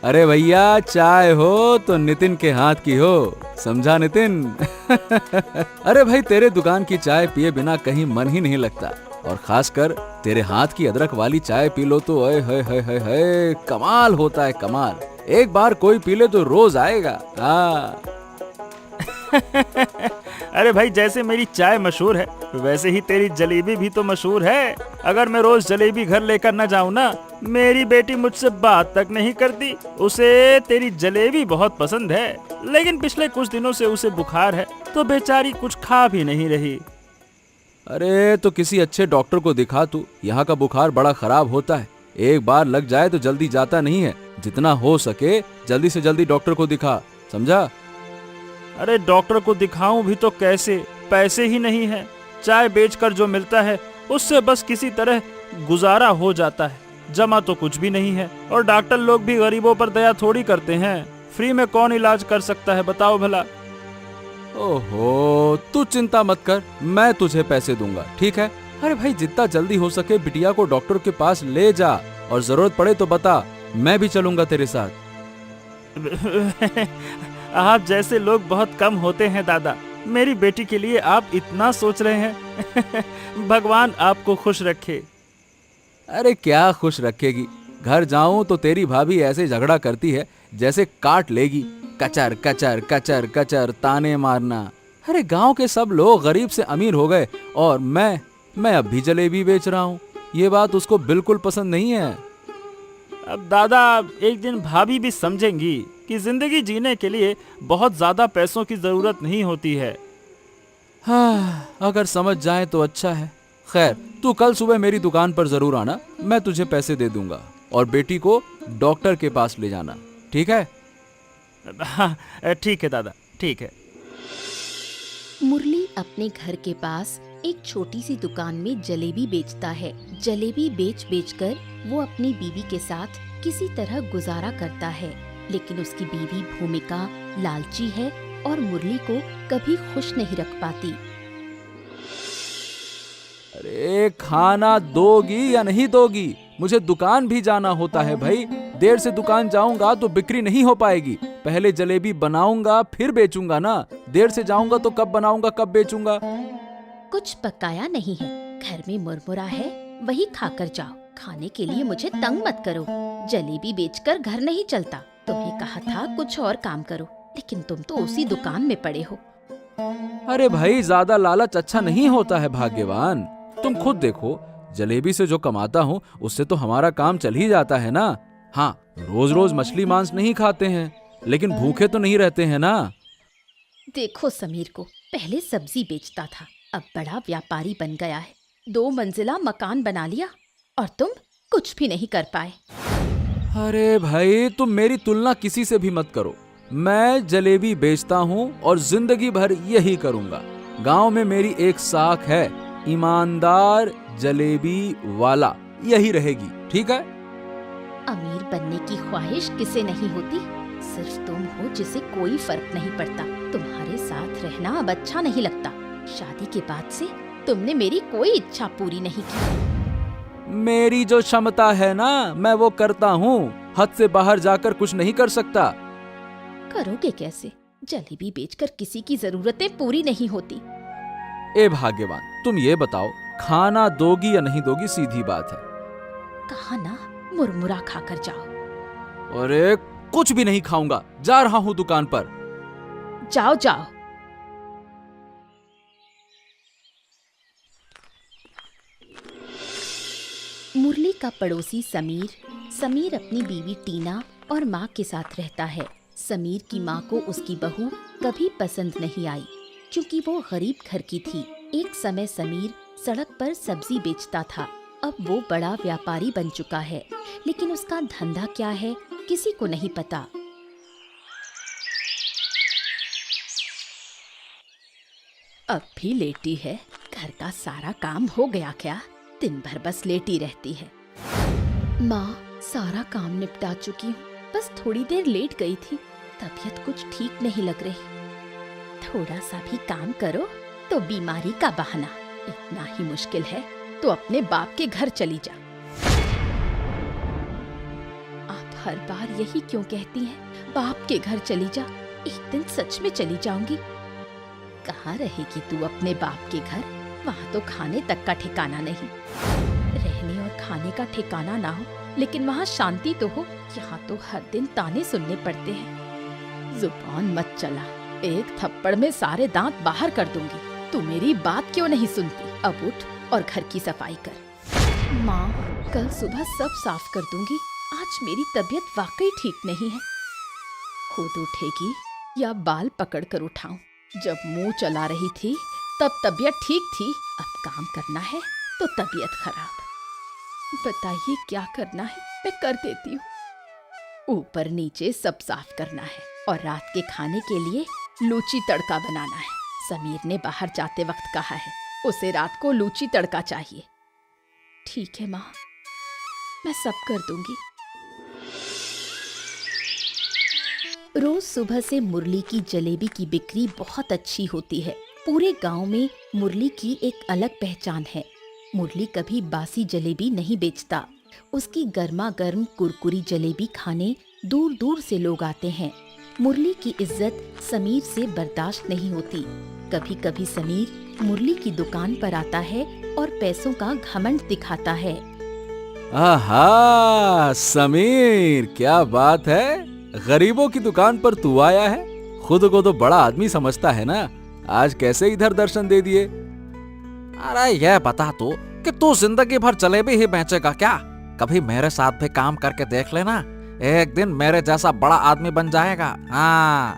अरे भैया, चाय हो तो नितिन के हाथ की हो, समझा नितिन? अरे भाई, तेरे दुकान की चाय पिए बिना कहीं मन ही नहीं लगता, और खासकर तेरे हाथ की अदरक वाली चाय पी लो तो ओए होए होए होए होए, कमाल होता है कमाल। एक बार कोई पी ले तो रोज आएगा। हाँ। अरे भाई, जैसे मेरी चाय मशहूर है वैसे ही तेरी जलेबी भी तो मशहूर है। अगर मैं रोज जलेबी घर लेकर न जाऊं ना, मेरी बेटी मुझसे बात तक नहीं करती। उसे तेरी जलेबी बहुत पसंद है, लेकिन पिछले कुछ दिनों से उसे बुखार है तो बेचारी कुछ खा भी नहीं रही। अरे तो किसी अच्छे डॉक्टर को दिखा तू, यहाँ का बुखार बड़ा खराब होता है, एक बार लग जाए तो जल्दी जाता नहीं है। जितना हो सके जल्दी से जल्दी डॉक्टर को दिखा, समझा? अरे डॉक्टर को दिखाऊं भी तो कैसे, पैसे ही नहीं है। चाय बेचकर जो मिलता है उससे बस किसी तरह गुजारा हो जाता है, जमा तो कुछ भी नहीं है। और डॉक्टर लोग भी गरीबों पर दया थोड़ी करते हैं। फ्री में कौन इलाज कर सकता है बताओ भला। ओहो, तू चिंता मत कर, मैं तुझे पैसे दूंगा, ठीक है? अरे भाई, जितना जल्दी हो सके बिटिया को डॉक्टर के पास ले जा, और जरूरत पड़े तो बता, मैं भी चलूंगा तेरे साथ। आप जैसे लोग बहुत कम होते हैं दादा। मेरी बेटी के लिए आप इतना सोच रहे हैं। भगवान आपको खुश रखे। अरे क्या खुश रखेगी, घर जाऊं तो तेरी भाभी ऐसे झगड़ा करती है जैसे काट लेगी। कचर कचर कचर कचर ताने मारना। अरे गांव के सब लोग गरीब से अमीर हो गए, और मैं अब भी जलेबी बेच रहा हूँ। ये बात उसको बिल्कुल पसंद नहीं है। अब दादा, एक दिन भाभी भी समझेंगी कि जिंदगी जीने के लिए बहुत ज्यादा पैसों की जरूरत नहीं होती है। हाँ, अगर समझ जाए तो अच्छा है। खैर, तू कल सुबह मेरी दुकान पर जरूर आना, मैं तुझे पैसे दे दूंगा, और बेटी को डॉक्टर के पास ले जाना, ठीक है? हाँ, ठीक है दादा, ठीक है। मुरली अपने घर के पास एक छोटी सी दुकान में जलेबी बेचता है। जलेबी बेच बेचकर वो अपनी बीवी के साथ किसी तरह गुजारा करता है, लेकिन उसकी बीवी भूमिका लालची है और मुरली को कभी खुश नहीं रख पाती। अरे खाना दोगी या नहीं दोगी? मुझे दुकान भी जाना होता है भाई। देर से दुकान जाऊंगा तो बिक्री नहीं हो पाएगी। पहले जलेबी बनाऊंगा फिर बेचूंगा ना। देर से जाऊंगा तो कब बनाऊंगा कब बेचूंगा? कुछ पकाया नहीं है, घर में मुरमुरा है, वही खाकर जाओ। खाने के लिए मुझे तंग मत करो। जलेबी बेचकर घर नहीं चलता। तुम्हें कहा था कुछ और काम करो, लेकिन तुम तो उसी दुकान में पड़े हो। अरे भाई, ज्यादा लालच अच्छा नहीं होता है भाग्यवान। तुम खुद देखो, जलेबी से जो कमाता हूँ उससे तो हमारा काम चल ही जाता है ना। हाँ, रोज रोज मछली मांस नहीं खाते हैं, लेकिन भूखे तो नहीं रहते हैं ना। देखो समीर को, पहले सब्जी बेचता था, अब बड़ा व्यापारी बन गया है। 2 मंजिला मकान बना लिया और तुम कुछ भी नहीं कर पाए। अरे भाई, तुम मेरी तुलना किसी से भी मत करो। मैं जलेबी बेचता हूँ और जिंदगी भर यही करूँगा। गांव में मेरी एक साख है, ईमानदार जलेबी वाला, यही रहेगी, ठीक है? अमीर बनने की ख्वाहिश किसे नहीं होती। सिर्फ तुम हो जिसे कोई फर्क नहीं पड़ता। तुम्हारे साथ रहना अब अच्छा नहीं लगता। शादी के बाद से तुमने मेरी कोई इच्छा पूरी नहीं की। मेरी जो क्षमता है ना, मैं वो करता हूँ। हद से बाहर जाकर कुछ नहीं कर सकता। करोगे कैसे? जलेबी बेचकर किसी की जरूरतें पूरी नहीं होती। ए भाग्यवान, तुम ये बताओ, खाना दोगी या नहीं दोगी? सीधी बात है। कहा ना, मुरमुरा खाकर जाओ। अरे कुछ भी नहीं खाऊंगा, जा रहा हूँ दुकान पर। जाओ जाओ। मुरली का पड़ोसी समीर अपनी बीवी टीना और माँ के साथ रहता है। समीर की माँ को उसकी बहू कभी पसंद नहीं आई, क्योंकि वो गरीब घर की थी। एक समय समीर सड़क पर सब्जी बेचता था। अब वो बड़ा व्यापारी बन चुका है, लेकिन उसका धंधा क्या है किसी को नहीं पता। अब भी लेटी है, घर का सारा काम हो गया क्या? दिन भर बस लेटी रहती है। माँ, सारा काम निपटा चुकी हूँ, बस थोड़ी देर लेट गई थी। तबीयत कुछ ठीक नहीं लग रही। थोड़ा सा भी काम करो तो बीमारी का बहाना। इतना ही मुश्किल है तो अपने बाप के घर चली जा। अब हर बार यही क्यों कहती हैं? बाप के घर चली जा। एक दिन सच में चली जाऊंगी। कहाँ रहेगी तू अपने बाप के घर? वहाँ तो खाने तक का ठिकाना नहीं। रहने और खाने का ठिकाना ना हो, लेकिन वहाँ शांति तो हो। यहाँ तो हर दिन ताने सुनने पड़ते हैं। जुबान मत चला, एक थप्पड़ में सारे दांत बाहर कर दूंगी। तू मेरी बात क्यों नहीं सुनती? अब उठ और घर की सफाई कर। माँ, कल सुबह सब साफ कर दूंगी। आज मेरी तबीयत वाकई ठीक नहीं है। खुद उठेगी या बाल पकड़ कर उठाऊं? जब मुंह चला रही थी तब तबीयत ठीक थी, अब काम करना है तो तबीयत खराब। बताइए क्या करना है, मैं कर देती हूँ। ऊपर नीचे सब साफ करना है और रात के खाने के लिए लूची तड़का बनाना है। समीर ने बाहर जाते वक्त कहा है उसे रात को लूची तड़का चाहिए। ठीक है माँ, मैं सब कर दूंगी। रोज सुबह से मुरली की जलेबी की बिक्री बहुत अच्छी होती है। पूरे गांव में मुरली की एक अलग पहचान है। मुरली कभी बासी जलेबी नहीं बेचता। उसकी गर्मा गर्म कुरकुरी जलेबी खाने दूर दूर से लोग आते हैं। मुरली की इज्जत समीर से बर्दाश्त नहीं होती। कभी कभी समीर मुरली की दुकान पर आता है और पैसों का घमंड दिखाता है। आहा, समीर, क्या बात है। गरीबों की दुकान पर तू आया है। खुद को तो बड़ा आदमी समझता है ना। आज कैसे इधर दर्शन दे दिए? अरे ये बता तू कि तू जिंदगी भर जलेबी ही बेचेगा क्या? कभी मेरे साथ भी काम करके देख लेना, एक दिन मेरे जैसा बड़ा आदमी बन जाएगा। हाँ।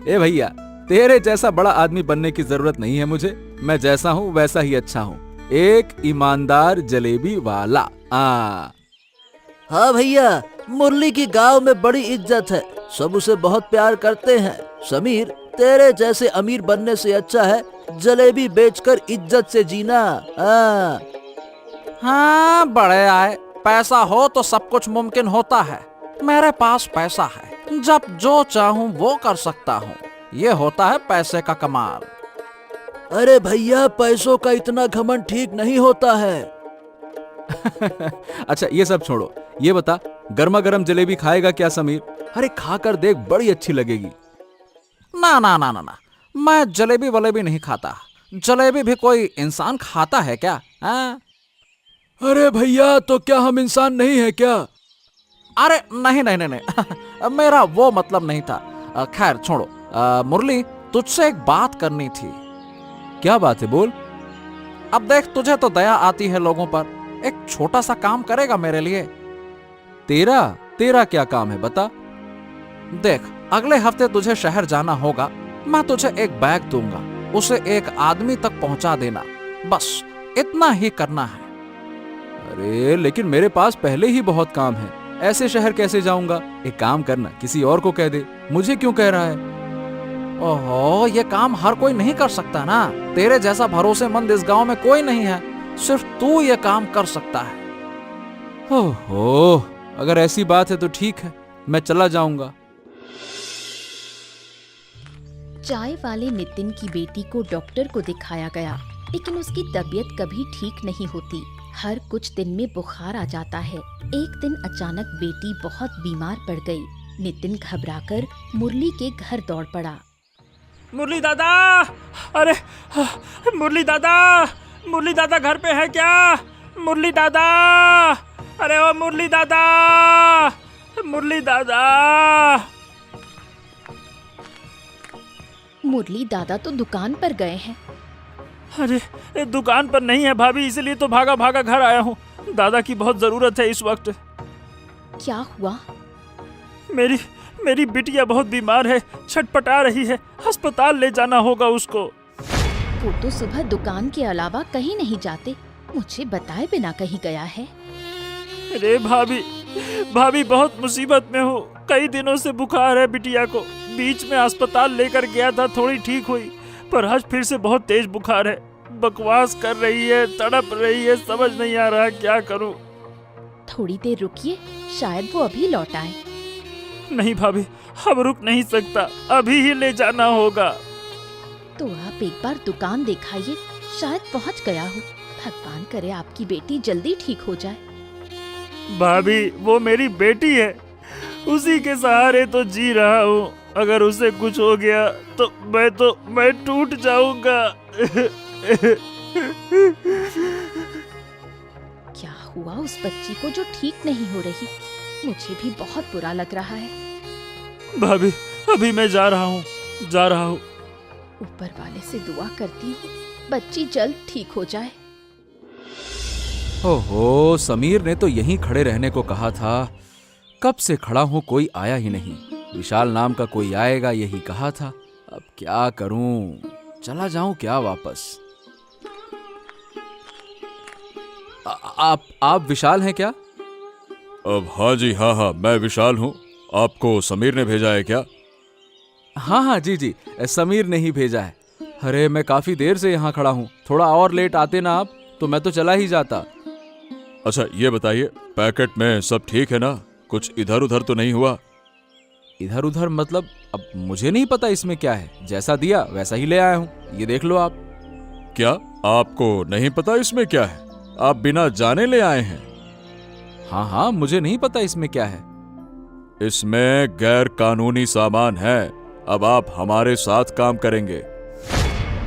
ए भैया, तेरे जैसा बड़ा आदमी बनने की जरूरत नहीं है मुझे। मैं जैसा हूँ वैसा ही अच्छा हूँ। एक ईमानदार जलेबी वाला। हाँ भैया, मुरली की गांव में बड़ी इज्जत है। सब उसे बहुत प्यार करते हैं। समीर, तेरे जैसे अमीर बनने से अच्छा है जलेबी बेचकर इज्जत से जीना। हाँ बड़े आए, पैसा हो तो सब कुछ मुमकिन होता है। मेरे पास पैसा है, जब जो चाहूँ वो कर सकता हूँ। ये होता है पैसे का कमाल। अरे भैया, पैसों का इतना घमंड ठीक नहीं होता है। अच्छा ये सब छोड़ो, ये बता, गर्मा गर्म जलेबी खाएगा क्या समीर? अरे खाकर देख, बड़ी अच्छी लगेगी। ना ना ना ना ना, मैं जलेबी वलेबी नहीं खाता। जलेबी भी कोई इंसान खाता है क्या? हाँ? अरे भैया, तो क्या हम इंसान नहीं है क्या? अरे नहीं नहीं नहीं, नहीं। मेरा वो मतलब नहीं था। खैर छोड़ो। मुरली, तुझसे एक बात करनी थी। क्या बात है, बोल। अब देख, तुझे तो दया आती है लोगों पर। एक छोटा सा काम करेगा मेरे लिए? तेरा क्या काम है, बता। देख, अगले हफ्ते तुझे शहर जाना होगा। मैं तुझे एक बैग दूंगा, उसे एक आदमी तक पहुंचा देना। बस इतना ही करना है। अरे लेकिन मेरे पास पहले ही बहुत काम है। ऐसे शहर कैसे जाऊंगा? एक काम करना, किसी और को कह दे। मुझे क्यों कह रहा है? ओहो, ये काम हर कोई नहीं कर सकता ना। तेरे जैसा भरोसेमंद इस गांव में कोई नहीं है। सिर्फ तू ये काम कर सकता है। ओहो, अगर ऐसी बात है तो ठीक है, मैं चला जाऊंगा। चाय वाले नितिन की बेटी को डॉक्टर को दिखाया गया, लेकिन उसकी तबीयत कभी ठीक नहीं होती। हर कुछ दिन में बुखार आ जाता है। एक दिन अचानक बेटी बहुत बीमार पड़ गई। नितिन घबराकर मुरली के घर दौड़ पड़ा। मुरली दादा, अरे मुरली दादा, मुरली दादा घर पे है क्या? मुरली दादा, अरे ओ मुरली दादा, मुरली दादा। मुरली दादा तो दुकान पर गए हैं। अरे दुकान पर नहीं है भाभी, इसलिए तो भागा भागा घर आया हूँ। दादा की बहुत जरूरत है इस वक्त। क्या हुआ? मेरी बिटिया बहुत बीमार है, छटपटा रही है। अस्पताल ले जाना होगा उसको। वो तो सुबह दुकान के अलावा कहीं नहीं जाते, मुझे बताए बिना कहीं गया है। अरे भाभी बहुत मुसीबत में हूँ। कई दिनों से बुखार है बिटिया को। बीच में अस्पताल लेकर गया था, थोड़ी ठीक हुई, पर आज फिर से बहुत तेज बुखार है। बकवास कर रही है, तड़प रही है, समझ नहीं आ रहा क्या करूं। थोड़ी देर रुकिए, शायद वो अभी लौट आए। नहीं भाभी, अब रुक नहीं सकता, अभी ही ले जाना होगा। तो आप एक बार दुकान दिखाइए, शायद पहुंच गया हो। भगवान करे आपकी बेटी जल्दी ठीक हो जाए। भाभी वो मेरी बेटी है, उसी के सहारे तो जी रहा हूँ। अगर उसे कुछ हो गया तो मैं टूट जाऊंगा। क्या हुआ उस बच्ची को जो ठीक नहीं हो रही? मुझे भी बहुत बुरा लग रहा है। भाभी अभी मैं जा रहा हूँ। ऊपर वाले से दुआ करती हूँ बच्ची जल्द ठीक हो जाए। ओहो, समीर ने तो यहीं खड़े रहने को कहा था। कब से खड़ा हूं, कोई आया ही नहीं। विशाल नाम का कोई आएगा यही कहा था। अब क्या करूं, चला जाऊं क्या वापस? आप विशाल हैं क्या? अब हाँ जी, हाँ मैं विशाल हूँ। आपको समीर ने भेजा है क्या? हाँ जी, समीर ने ही भेजा है। अरे मैं काफी देर से यहाँ खड़ा हूँ, थोड़ा और लेट आते ना आप तो मैं तो चला ही जाता। अच्छा ये बताइए, पैकेट में सब ठीक है ना? कुछ इधर उधर तो नहीं हुआ? इधर उधर मतलब? अब मुझे नहीं पता इसमें क्या है, जैसा दिया वैसा ही ले आया हूँ, ये देख लो आप। क्या आपको नहीं पता इसमें क्या है? आप बिना जाने ले आए हैं? हाँ, मुझे नहीं पता इसमें क्या है। इसमें गैर कानूनी सामान है। अब आप हमारे साथ काम करेंगे।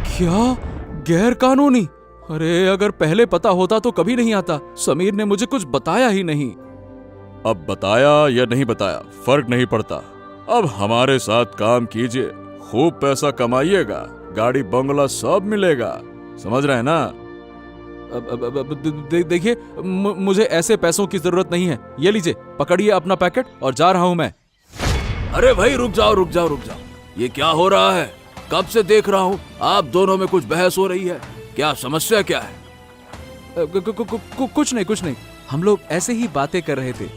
क्या गैर कानूनी? अरे अगर पहले पता होता तो कभी नहीं आता। समीर ने मुझे कुछ बताया ही नहीं। अब बताया या नहीं बताया फर्क नहीं पड़ता। अब हमारे साथ काम कीजिए, खूब पैसा कमाइएगा, गाड़ी बंगला सब मिलेगा। समझ रहे हैं ना? देखिए मुझे ऐसे पैसों की जरूरत नहीं है। ये लीजिए, पकड़िए अपना पैकेट और जा रहा हूं मैं। अरे भाई रुक जाओ। ये क्या हो रहा है? कब से देख रहा हूँ आप दोनों में कुछ बहस हो रही है। क्या समस्या क्या है? कुछ नहीं, हम लोग ऐसे ही बातें कर रहे थे।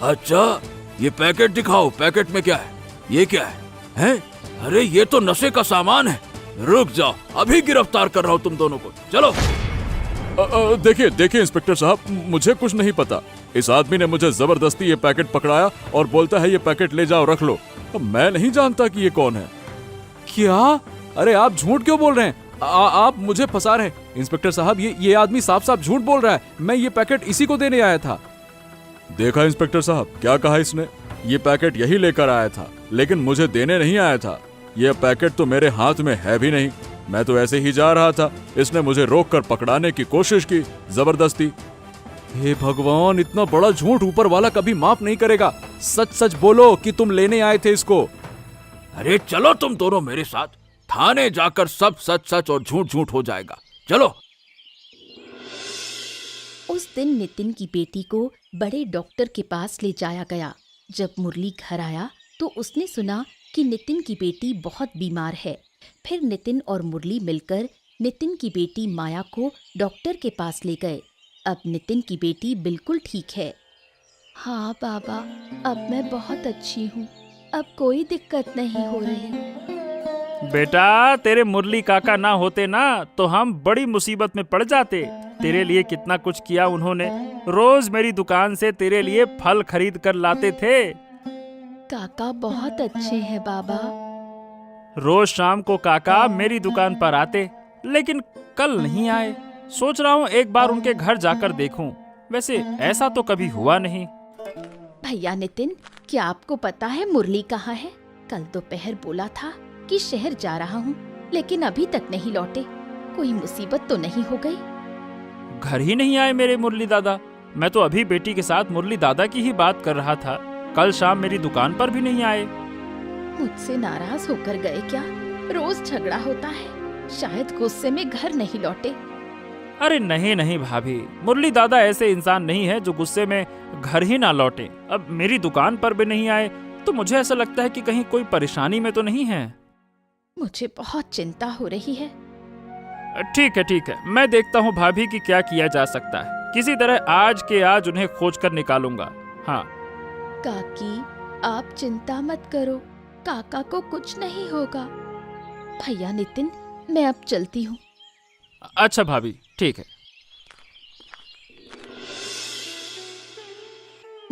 अच्छा ये पैकेट दिखाओ, पैकेट में क्या है? ये क्या है? हैं? अरे ये तो नशे का सामान है। रुक जाओ, अभी गिरफ्तार कर रहा हूँ तुम दोनों को। चलो। देखिए इंस्पेक्टर साहब, मुझे कुछ नहीं पता। इस आदमी ने मुझे जबरदस्ती ये पैकेट पकड़ाया और बोलता है ये पैकेट ले जाओ रख लो। अब मैं नहीं जानता कि ये कौन है। क्या? अरे आप झूठ क्यों बोल रहे हैं? आप मुझे फंसा रहे हैं। इंस्पेक्टर साहब ये आदमी साफ साफ झूठ बोल रहा है। मैं ये पैकेट इसी को देने आया था। देखा इंस्पेक्टर साहब क्या कहा इसने? ये पैकेट यही लेकर आया था, लेकिन मुझे देने नहीं आया था। ये पैकेट तो मेरे हाथ में है भी नहीं। मैं तो ऐसे ही जा रहा था, इसने मुझे रोककर पकड़ाने की कोशिश की जबरदस्ती। हे भगवान, इतना बड़ा झूठ ऊपर वाला कभी माफ नहीं करेगा। सच सच बोलो कि तुम लेने आए थे इसको। अरे चलो तुम दोनों मेरे साथ, थाने जाकर सब सच सच और झूठ झूठ हो जाएगा। चलो। उस दिन नितिन की बेटी को बड़े डॉक्टर के पास ले जाया गया। जब मुरली घर आया तो उसने सुना कि नितिन की बेटी बहुत बीमार है। फिर नितिन और मुरली मिलकर नितिन की बेटी माया को डॉक्टर के पास ले गए। अब नितिन की बेटी बिल्कुल ठीक है। हाँ बाबा, अब मैं बहुत अच्छी हूँ, अब कोई दिक्कत नहीं हो रही। बेटा तेरे मुरली काका ना होते ना तो हम बड़ी मुसीबत में पड़ जाते। तेरे लिए कितना कुछ किया उन्होंने। रोज मेरी दुकान से तेरे लिए फल खरीद कर लाते थे। काका बहुत अच्छे हैं बाबा। रोज शाम को काका मेरी दुकान पर आते, लेकिन कल नहीं आए। सोच रहा हूँ एक बार उनके घर जाकर देखूं। वैसे ऐसा तो कभी हुआ नहीं। भैया नितिन, क्या आपको पता है मुरली कहाँ है? कल दोपहर बोला था कि शहर जा रहा हूँ, लेकिन अभी तक नहीं लौटे। कोई मुसीबत तो नहीं हो गई? घर ही नहीं आए मेरे मुरली दादा। मैं तो अभी बेटी के साथ मुरली दादा की ही बात कर रहा था। कल शाम मेरी दुकान पर भी नहीं आए। मुझसे नाराज होकर गए क्या? रोज झगड़ा होता है, शायद गुस्से में घर नहीं लौटे। अरे नहीं भाभी, मुरली दादा ऐसे इंसान नहीं है जो गुस्से में घर ही ना लौटे। अब मेरी दुकान पर भी नहीं आए तो मुझे ऐसा लगता है कि कहीं कोई परेशानी में तो नहीं है। मुझे बहुत चिंता हो रही है। ठीक है, मैं देखता हूँ भाभी कि क्या किया जा सकता है। किसी तरह आज के आज उन्हें खोज कर निकालूंगा। हाँ काकी, आप चिंता मत करो, काका को कुछ नहीं होगा। भैया नितिन, मैं अब चलती हूँ। अच्छा भाभी, ठीक है।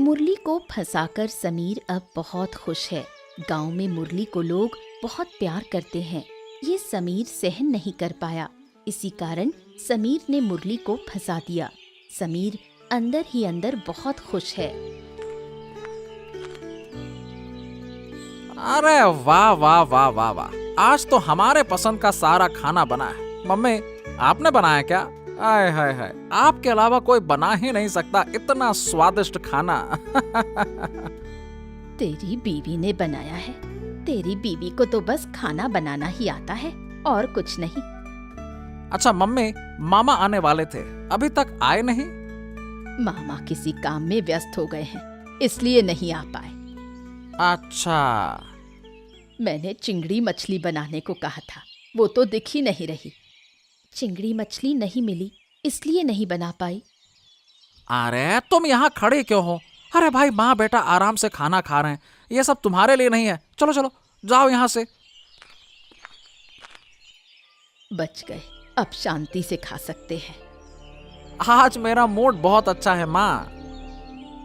मुरली को फंसाकर समीर अब बहुत खुश है। गांव में मुरली को लोग बहुत प्यार करते हैं। ये समीर सहन नहीं कर पाया, इसी कारण समीर ने मुरली को फंसा दिया। समीर अंदर ही अंदर बहुत खुश है। अरे वाह वाह वाह वाह वाह, आज तो हमारे पसंद का सारा खाना बना है। मम्मी, आपने बनाया क्या? आय हाय हाय, आपके अलावा कोई बना ही नहीं सकता इतना स्वादिष्ट खाना। तेरी बीवी ने बनाया है। तेरी बीवी को तो बस खाना बनाना ही आता है और कुछ नहीं। अच्छा मम्मी, मामा आने वाले थे, अभी तक आए नहीं? मामा किसी काम में व्यस्त हो गए हैं, इसलिए नहीं आ पाए। अच्छा, मैंने चिंगड़ी मछली बनाने को कहा था, वो तो दिख ही नहीं रही। चिंगड़ी मछली नहीं मिली, इसलिए नहीं बना पाई। अरे तुम यहाँ खड़े क्यों हो? अरे भाई, माँ बेटा आराम से खाना खा रहे हैं, ये सब तुम्हारे लिए नहीं है। चलो चलो जाओ यहाँ से। बच गए, अब शांति से खा सकते हैं। आज मेरा मूड बहुत अच्छा है माँ।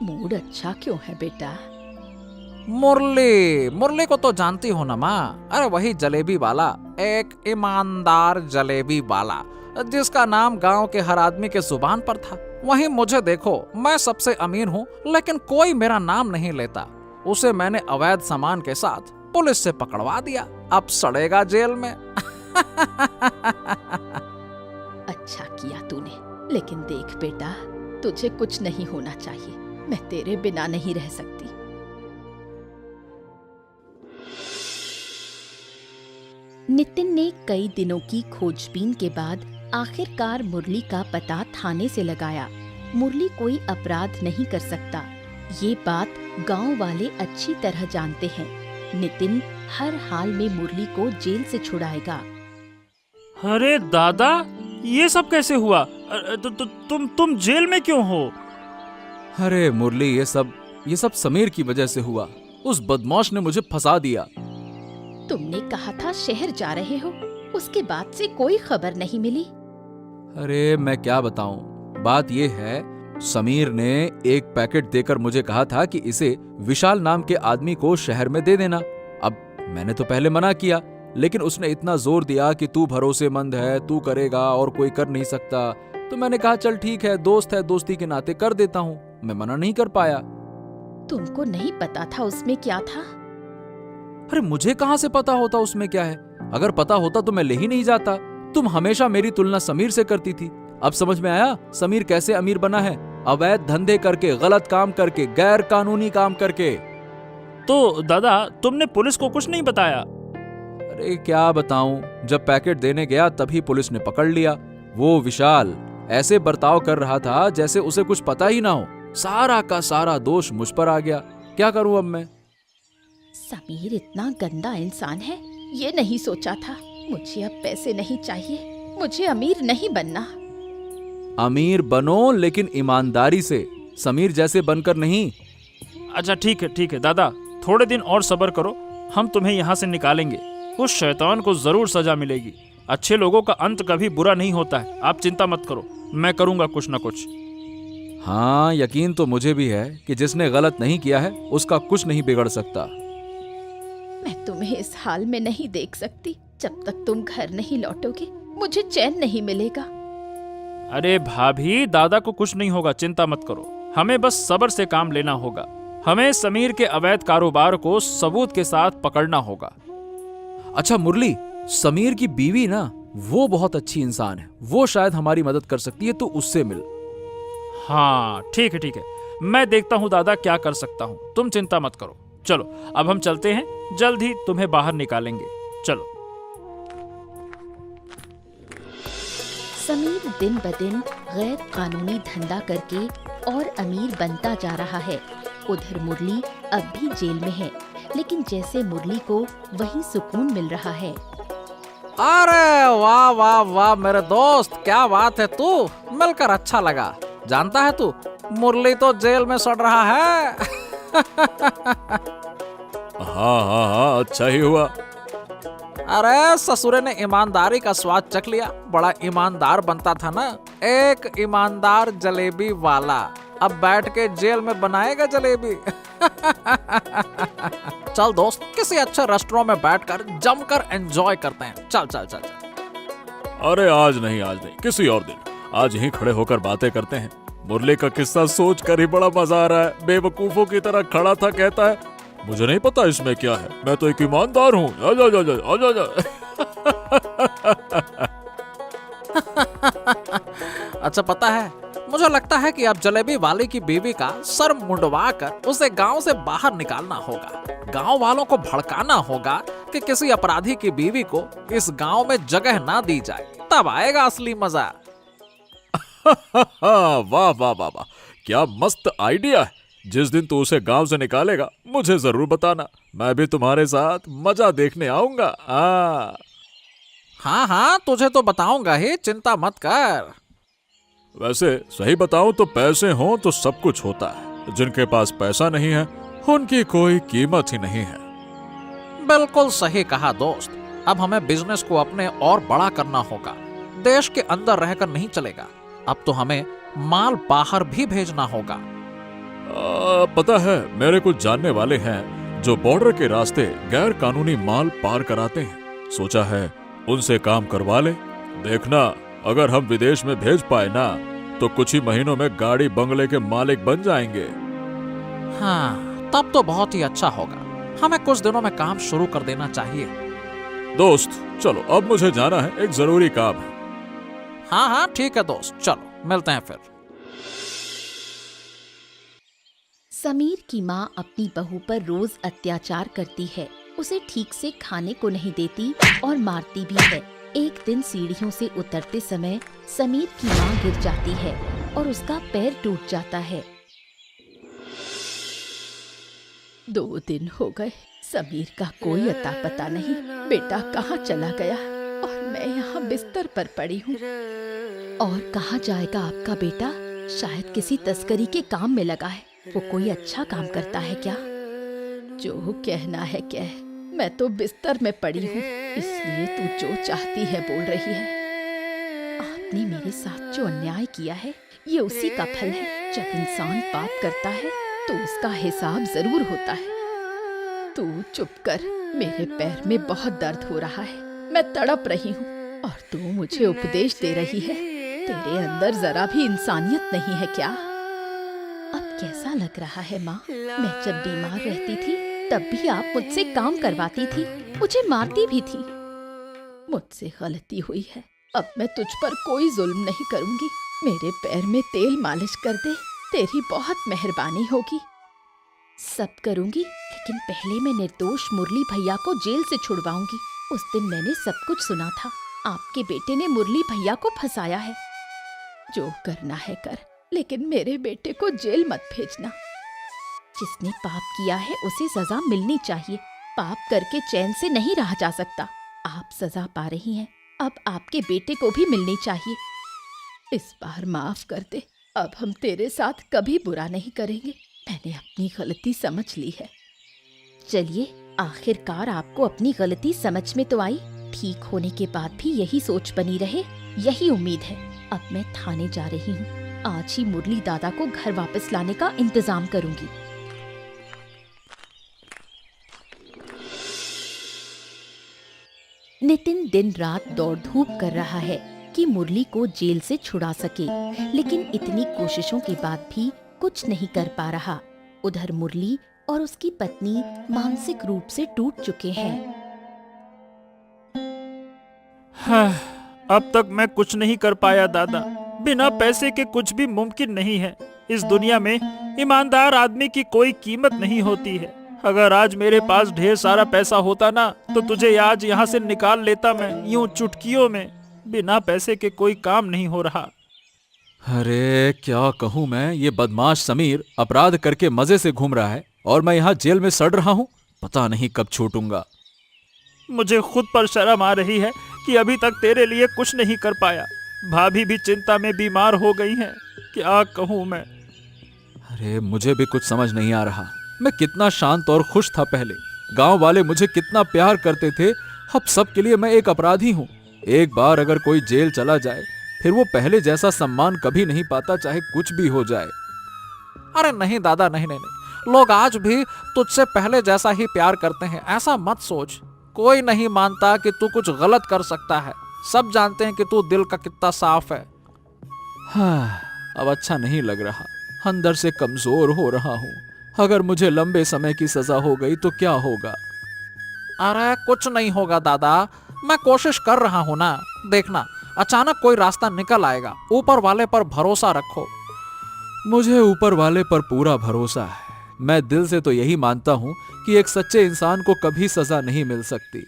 मूड अच्छा क्यों है बेटा? मुरली को तो जानती हो ना माँ? अरे वही जलेबी वाला, एक ईमानदार जलेबी वाला, जिसका नाम गांव के हर आदमी के जुबान पर था। वहीं मुझे देखो, मैं सबसे अमीर हूँ, लेकिन कोई मेरा नाम नहीं लेता। उसे मैंने अवैध सामान के साथ पुलिस से पकड़वा दिया, अब सड़ेगा जेल में। अच्छा किया तूने, लेकिन देख बेटा, तुझे कुछ नहीं होना चाहिए। मैं तेरे बिना नहीं रह सकती। नितिन ने कई दिनों की खोजबीन के बाद आखिरकार मुरली का पता थाने से लगाया। मुरली कोई अपराध नहीं कर सकता, ये बात गांव वाले अच्छी तरह जानते हैं। नितिन हर हाल में मुरली को जेल से छुड़ाएगा। अरे दादा, ये सब कैसे हुआ? तुम जेल में क्यों हो? अरे मुरली, ये सब समीर की वजह से हुआ। उस बदमाश ने मुझे फंसा दिया। तुमने कहा था शहर जा रहे हो, उसके बाद से कोई खबर नहीं मिली। अरे मैं क्या बताऊं, बात ये है, समीर ने एक पैकेट देकर मुझे कहा था कि इसे विशाल नाम के आदमी को शहर में दे देना। अब मैंने तो पहले मना किया, लेकिन उसने इतना जोर दिया कि तू भरोसेमंद है, तू करेगा और कोई कर नहीं सकता। तो मैंने कहा चल ठीक है, दोस्त है, दोस्ती के नाते कर देता हूँ। मैं मना नहीं कर पाया। तुमको नहीं पता था उसमें क्या था? अरे मुझे कहां से पता होता उसमें क्या है? अगर पता होता तो मैं ले ही नहीं जाता। तुम हमेशा मेरी तुलना समीर से करती थी। अब समझ में आया समीर कैसे अमीर बना है? अवैध धंधे करके, गलत काम करके, गैर कानूनी काम करके। तो दादा, तुमने पुलिस को कुछ नहीं बताया? अरे क्या बताऊं, जब पैकेट देने गया तभी पुलिस ने पकड़ लिया। वो विशाल ऐसे बर्ताव कर रहा था जैसे उसे कुछ पता ही ना हो। सारा का सारा दोष मुझ पर आ गया। क्या करूं अब मैं? समीर इतना गंदा इंसान है, ये नहीं सोचा था। मुझे अब पैसे नहीं चाहिए, मुझे अमीर नहीं बनना। अमीर बनो, लेकिन ईमानदारी से, समीर जैसे बनकर नहीं। अच्छा ठीक है दादा, थोड़े दिन और सब्र करो, हम तुम्हें यहाँ से निकालेंगे। उस शैतान को जरूर सजा मिलेगी। अच्छे लोगों का अंत कभी बुरा नहीं होता है, आप चिंता मत करो, मैं करूँगा कुछ ना कुछ। हाँ, यकीन तो मुझे भी है कि जिसने गलत नहीं किया है उसका कुछ नहीं बिगड़ सकता। मैं तुम्हें इस हाल में नहीं देख सकती। जब तक तुम घर नहीं लौटोगे मुझे चैन नहीं मिलेगा। अरे भाभी, दादा को कुछ नहीं होगा, चिंता मत करो। हमें बस सब्र से काम लेना होगा। हमें समीर के अवैध कारोबार को सबूत के साथ पकड़ना होगा। अच्छा मुरली, समीर की बीवी ना, वो बहुत अच्छी इंसान है, वो शायद हमारी मदद कर सकती है, तो उससे मिल। हाँ ठीक है, मैं देखता हूँ दादा क्या कर सकता हूँ, तुम चिंता मत करो। चलो अब हम चलते हैं, जल्द ही तुम्हें बाहर निकालेंगे। चलो। समीर दिन ब दिन गैर कानूनी धंधा करके और अमीर बनता जा रहा है। उधर मुरली अब भी जेल में है, लेकिन जैसे मुरली को वही सुकून मिल रहा है। अरे वाह वाह वाह मेरे दोस्त, क्या बात है, तू मिलकर अच्छा लगा। जानता है तू, मुरली तो जेल में सड़ रहा है। हाँ, अच्छा ही हुआ। अरे ससुरे ने ईमानदारी का स्वाद चख लिया, बड़ा ईमानदार बनता था ना, एक ईमानदार जलेबी वाला। अब बैठ के जेल में बनाएगा जलेबी। चल दोस्त, किसी अच्छे रेस्टोरेंट में बैठकर जमकर एंजॉय करते हैं। चल चल चल चल। अरे आज नहीं, किसी और दिन। आज यहीं खड़े होकर बातें करते हैं। मुरली का किस्सा सोच कर ही बड़ा मजा आ रहा है। बेवकूफों की तरह खड़ा था, कहता है मुझे नहीं पता इसमें क्या है, मैं तो एक ईमानदार हूँ। आजा जा जा आजा जा। अच्छा पता है, मुझे लगता है कि अब जलेबी वाले की बीवी का सर मुंडवा कर उसे गांव से बाहर निकालना होगा। गांव वालों को भड़काना होगा कि किसी अपराधी की बीवी को इस गांव में जगह ना दी जाए, तब आएगा असली मजा। वाह वाह वाह वाह, क्या मस्त आइडिया है। जिस दिन तू उसे गांव से निकालेगा मुझे जरूर बताना, मैं भी तुम्हारे साथ मजा देखने आऊंगा। हाँ हाँ, तुझे तो बताऊंगा ही, चिंता मत कर। वैसे सही बताऊं तो पैसे हों तो सब कुछ होता है, जिनके पास पैसा नहीं है उनकी कोई कीमत ही नहीं है। बिल्कुल सही कहा दोस्त। अब हमें बिजनेस को अपने और बड़ा करना होगा। देश के अंदर रहकर नहीं चलेगा, अब तो हमें माल बाहर भी भेजना होगा। पता है, मेरे कुछ जानने वाले हैं जो बॉर्डर के रास्ते गैर कानूनी माल पार कराते हैं। सोचा है उनसे काम करवा ले। देखना, अगर हम विदेश में भेज पाए ना तो कुछ ही महीनों में गाड़ी बंगले के मालिक बन जाएंगे। हाँ, तब तो बहुत ही अच्छा होगा। हमें कुछ दिनों में काम शुरू कर देना चाहिए। दोस्त चलो, अब मुझे जाना है, एक जरूरी काम है। हाँ हाँ ठीक है दोस्त, चलो मिलते हैं फिर। समीर की माँ अपनी बहू पर रोज अत्याचार करती है, उसे ठीक से खाने को नहीं देती और मारती भी है। एक दिन सीढ़ियों से उतरते समय समीर की माँ गिर जाती है और उसका पैर टूट जाता है। 2 दिन हो गए, समीर का कोई अता पता नहीं। बेटा कहाँ चला गया और मैं यहाँ बिस्तर पर पड़ी हूँ। और कहाँ जाएगा आपका बेटा? शायद किसी तस्करी के काम में लगा है। वो कोई अच्छा काम करता है क्या? जो कहना है कह, मैं तो बिस्तर में पड़ी हूँ, इसलिए तू जो चाहती है बोल रही है। आपने मेरे साथ जो अन्याय किया है ये उसी का फल है। जब इंसान पाप करता है तो उसका हिसाब जरूर होता है। तू चुप कर, मेरे पैर में बहुत दर्द हो रहा है, मैं तड़प रही हूँ और तू मुझे उपदेश दे रही है। तेरे अंदर जरा भी इंसानियत नहीं है क्या? अब कैसा लग रहा है माँ? मैं जब बीमार रहती थी तब भी आप मुझसे काम करवाती थी, मुझे मारती भी थी। मुझसे गलती हुई है, अब मैं तुझ पर कोई जुल्म नहीं करूंगी। मेरे पैर में तेल मालिश कर दे, तेरी बहुत मेहरबानी होगी। सब करूंगी, लेकिन पहले मैं निर्दोष मुरली भैया को जेल से छुड़वाऊंगी। उस दिन मैंने सब कुछ सुना था। आपके बेटे ने मुरली भैया को फंसाया है। जो करना है कर, लेकिन मेरे बेटे को जेल मत भेजना। जिसने पाप किया है उसे सजा मिलनी चाहिए। पाप करके चैन से नहीं रहा जा सकता। आप सजा पा रही हैं, अब आपके बेटे को भी मिलनी चाहिए। इस बार माफ कर दे, अब हम तेरे साथ कभी बुरा नहीं करेंगे। मैंने अपनी गलती समझ ली है। चलिए, आखिरकार आपको अपनी गलती समझ में तो आई। ठीक होने के बाद भी यही सोच बनी रहे, यही उम्मीद है। अब मैं थाने जा रही हूँ। आज ही मुरली दादा को घर वापस लाने का इंतजाम करूंगी। नितिन दिन रात दौड़ धूप कर रहा है कि मुरली को जेल से छुड़ा सके, लेकिन इतनी कोशिशों के बाद भी कुछ नहीं कर पा रहा। उधर मुरली और उसकी पत्नी मानसिक रूप से टूट चुके हैं। अब तक मैं कुछ नहीं कर पाया दादा। बिना पैसे के कुछ भी मुमकिन नहीं है। इस दुनिया में ईमानदार आदमी की कोई कीमत नहीं होती है। अगर आज मेरे पास ढेर सारा पैसा होता ना तो तुझे आज यहाँ से निकाल लेता मैं, यूं चुटकियों में। बिना पैसे के कोई काम नहीं हो रहा। अरे क्या कहूँ मैं, ये बदमाश समीर अपराध करके मजे से घूम रहा है और मैं यहाँ जेल में सड़ रहा हूँ। पता नहीं कब छूटूंगा। मुझे खुद पर शर्म आ रही है कि अभी तक तेरे लिए कुछ नहीं कर पाया। भाभी भी चिंता में बीमार हो गई हैं। क्या कहूँ मैं? अरे मुझे भी कुछ समझ नहीं आ रहा। मैं कितना शांत और खुश था पहले। गांव वाले मुझे कितना प्यार करते थे। अब सबके लिए मैं एक अपराधी हूँ। एक बार अगर कोई जेल चला जाए फिर वो पहले जैसा सम्मान कभी नहीं पाता, चाहे कुछ भी हो जाए। अरे नहीं दादा, नहीं नहीं नहीं, लोग आज भी तुझसे पहले जैसा ही प्यार करते हैं। ऐसा मत सोच। कोई नहीं मानता कि तू कुछ गलत कर सकता है। सब जानते हैं कि तू दिल का कितना साफ है। हाँ, अब अच्छा नहीं लग रहा, अंदर से कमजोर हो रहा हूँ। अगर मुझे लंबे समय की सजा हो गई तो क्या होगा? अरे कुछ नहीं होगा दादा, मैं कोशिश कर रहा हूँ ना। देखना, अचानक कोई रास्ता निकल आएगा। ऊपर वाले पर भरोसा रखो। मुझे ऊपर वाले पर पूरा भरोसा है। मैं दिल से तो यही मानता हूँ कि एक सच्चे इंसान को कभी सजा नहीं मिल सकती।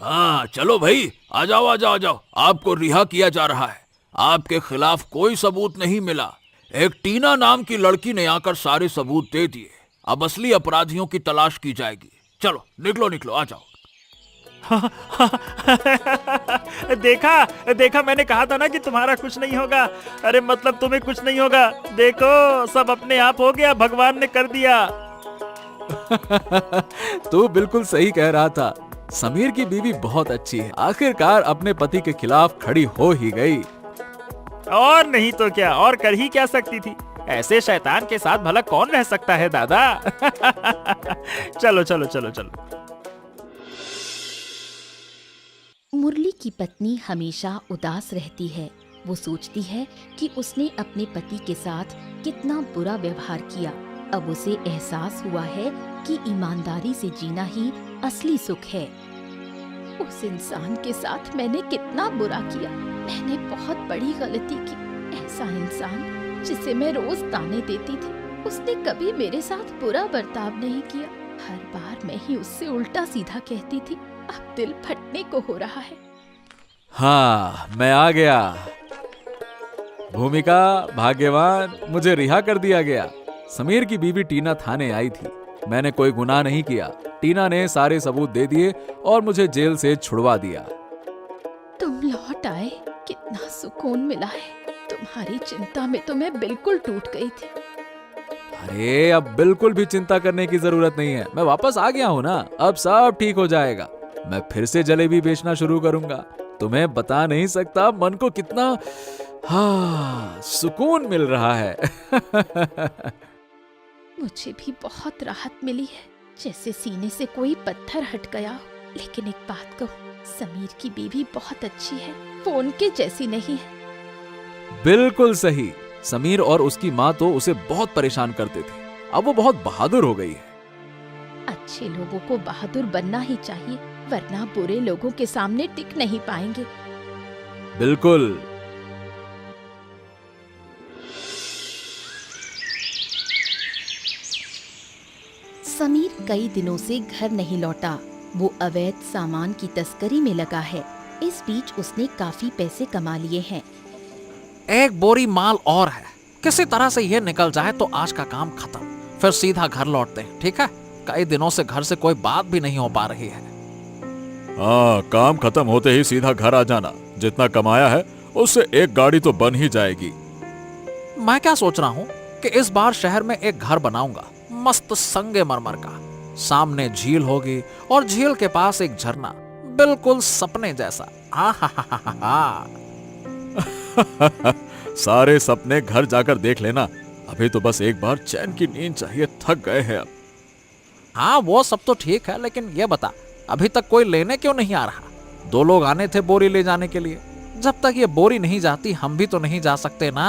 हाँ चलो भाई, आ जाओ आ जाओ आ जाओ। आपको रिहा किया जा रहा है। आपके खिलाफ कोई सबूत नहीं मिला। एक टीना नाम की लड़की ने आकर सारे सबूत दे दिए। अब असली अपराधियों की तलाश की जाएगी। चलो निकलो निकलो, आ जाओ। देखा देखा, मैंने कहा था ना कि तुम्हारा कुछ नहीं होगा। अरे मतलब तुम्हें कुछ नहीं होगा। देखो सब अपने आप हो गया, भगवान ने कर दिया। तू बिल्कुल सही कह रहा था। समीर की बीवी बहुत अच्छी है, आखिरकार अपने पति के खिलाफ खड़ी हो ही गई। और नहीं तो क्या, और कर ही क्या सकती थी। ऐसे शैतान के साथ भला कौन रह सकता है दादा। चलो चलो चलो चलो। मुरली की पत्नी हमेशा उदास रहती है। वो सोचती है कि उसने अपने पति के साथ कितना बुरा व्यवहार किया। अब उसे एहसास हुआ है कि ईमानदारी से जीना ही असली सुख है। उस इंसान के साथ मैंने कितना बुरा किया। मैंने बहुत बड़ी गलती की। ऐसा इंसान जिसे मैं रोज ताने देती थी, उसने कभी मेरे साथ बुरा बर्ताव नहीं किया। हर बार मैं ही उससे उल्टा सीधा कहती थी। अब दिल फटने को हो रहा है। हाँ, मैं आ गया। भूमिका, भाग्यवान, मुझे रिहा कर दिया गया। समीर की बीवी टीना थाने आई थी। मैंने कोई गुनाह नहीं किया। टीना ने सारे सबूत दे दिए और मुझे जेल से छुड़वा दिया। तुम लौट आए, कितना सुकून मिला है। तुम्हारी चिंता में तो मैं बिल्कुल टूट गई थी। अरे अब बिल्कुल भी चिंता करने की जरूरत नहीं है। मैं वापस आ गया हूँ ना, अब सब ठीक हो जाएगा। मैं फिर से जलेबी बेचना शुरू करूंगा। तुम्हें बता नहीं सकता मन को कितना सुकून मिल रहा है। मुझे भी बहुत राहत मिली है, जैसे सीने से कोई पत्थर हट गया हो। लेकिन एक बात कहूँ, समीर की बीवी बहुत अच्छी है, वो उनके जैसी नहीं है। बिल्कुल सही। समीर और उसकी माँ तो उसे बहुत परेशान करते थे। अब वो बहुत बहादुर हो गई है। अच्छे लोगों को बहादुर बनना ही चाहिए, वरना बुरे लोगों के सामने टिक नहीं पाएंगे। बिल्कुल। समीर कई दिनों से घर नहीं लौटा। वो अवैध सामान की तस्करी में लगा है। इस बीच उसने काफी पैसे कमा लिए हैं। एक बोरी माल और है, किसी तरह से ये निकल जाए तो आज का काम खत्म। फिर सीधा घर लौटते हैं, ठीक है? कई दिनों से घर से कोई बात भी नहीं हो पा रही है। हाँ, काम खत्म होते ही सीधा घर आ जाना। जितना कमाया है उससे एक गाड़ी तो बन ही जाएगी। मैं क्या सोच रहा हूँ कि इस बार शहर में एक घर बनाऊंगा, मस्त संगमरमर का। सामने झील होगी और झील के पास एक झरना, बिल्कुल सपने जैसा। सारे सपने घर जाकर देख लेना। अभी तो बस एक बार चैन की नींद चाहिए, थक गए हैं अब। हाँ वो सब तो ठीक है, लेकिन ये बता, अभी तक कोई लेने क्यों नहीं आ रहा? 2 लोग आने थे बोरी ले जाने के लिए। जब तक ये बोरी नहीं जाती हम भी तो नहीं जा सकते ना।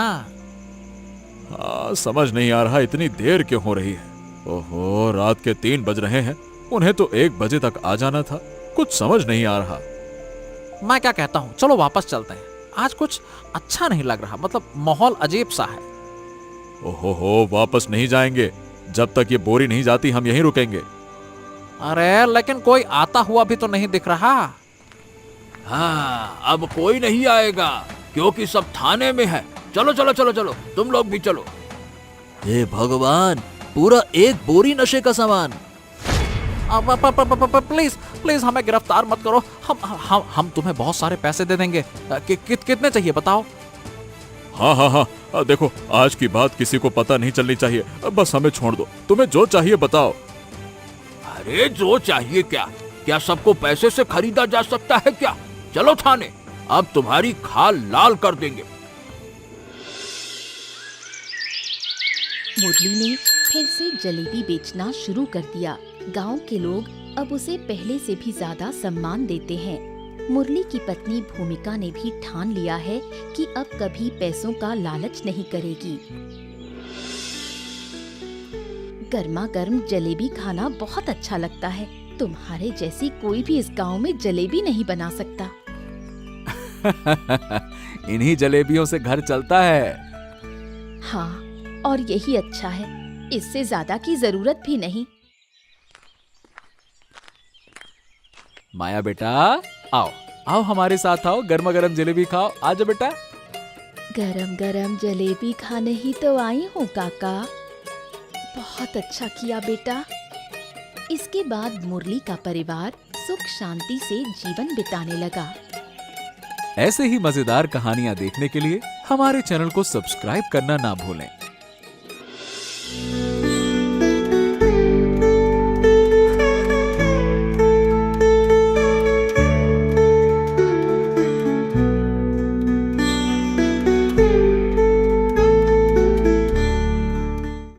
हाँ, समझ नहीं आ रहा इतनी देर क्यों हो रही है। ओहो, रात के 3 बज रहे हैं। उन्हें तो 1 बजे तक आ जाना था। कुछ समझ नहीं आ रहा। मैं क्या कहता हूँ, चलो वापस चलते हैं। आज कुछ अच्छा नहीं लग रहा, मतलब माहौल अजीब सा है। ओहो, वापस नहीं जाएंगे। जब तक ये बोरी नहीं जाती हम यहीं रुकेंगे। अरे लेकिन कोई आता हुआ भी तो नहीं दिख रहा। हाँ, अब कोई नहीं आएगा क्योंकि सब थाने में है। चलो चलो चलो चलो, तुम लोग भी चलो। हे भगवान, पूरा एक बोरी नशे का सामान। प्लीज प्लीज हमें गिरफ्तार मत करो। हम तुम्हें बहुत सारे पैसे दे देंगे। कितने चाहिए बताओ? हाँ हाँ हाँ, देखो आज की बात किसी को पता नहीं चलनी चाहिए। बस हमें छोड़ दो, तुम्हें जो चाहिए बताओ। अरे जो चाहिए क्या? क्या सबको पैसे से खरीदा जा सकता है क्या? चलो थाने, अब तुम्हारी खाल लाल कर देंगे। मुरली ने फिर से जलेबी बेचना शुरू कर दिया। गांव के लोग अब उसे पहले से भी ज्यादा सम्मान देते हैं। मुरली की पत्नी भूमिका ने भी ठान लिया है कि अब कभी पैसों का लालच नहीं करेगी। गर्मा गर्म जलेबी खाना बहुत अच्छा लगता है। तुम्हारे जैसी कोई भी इस गांव में जलेबी नहीं बना सकता। इन्हीं जलेबियों से घर चलता है। हाँ, और यही अच्छा है, इससे ज्यादा की जरूरत भी नहीं। माया बेटा, आओ आओ हमारे साथ आओ, गर्मा गर्म जलेबी खाओ। आजा बेटा। गरम गरम जलेबी खाने ही तो आई हूँ काका। बहुत अच्छा किया बेटा। इसके बाद मुरली का परिवार सुख शांति से जीवन बिताने लगा। ऐसे ही मजेदार कहानियां देखने के लिए हमारे चैनल को सब्सक्राइब करना ना भूलें।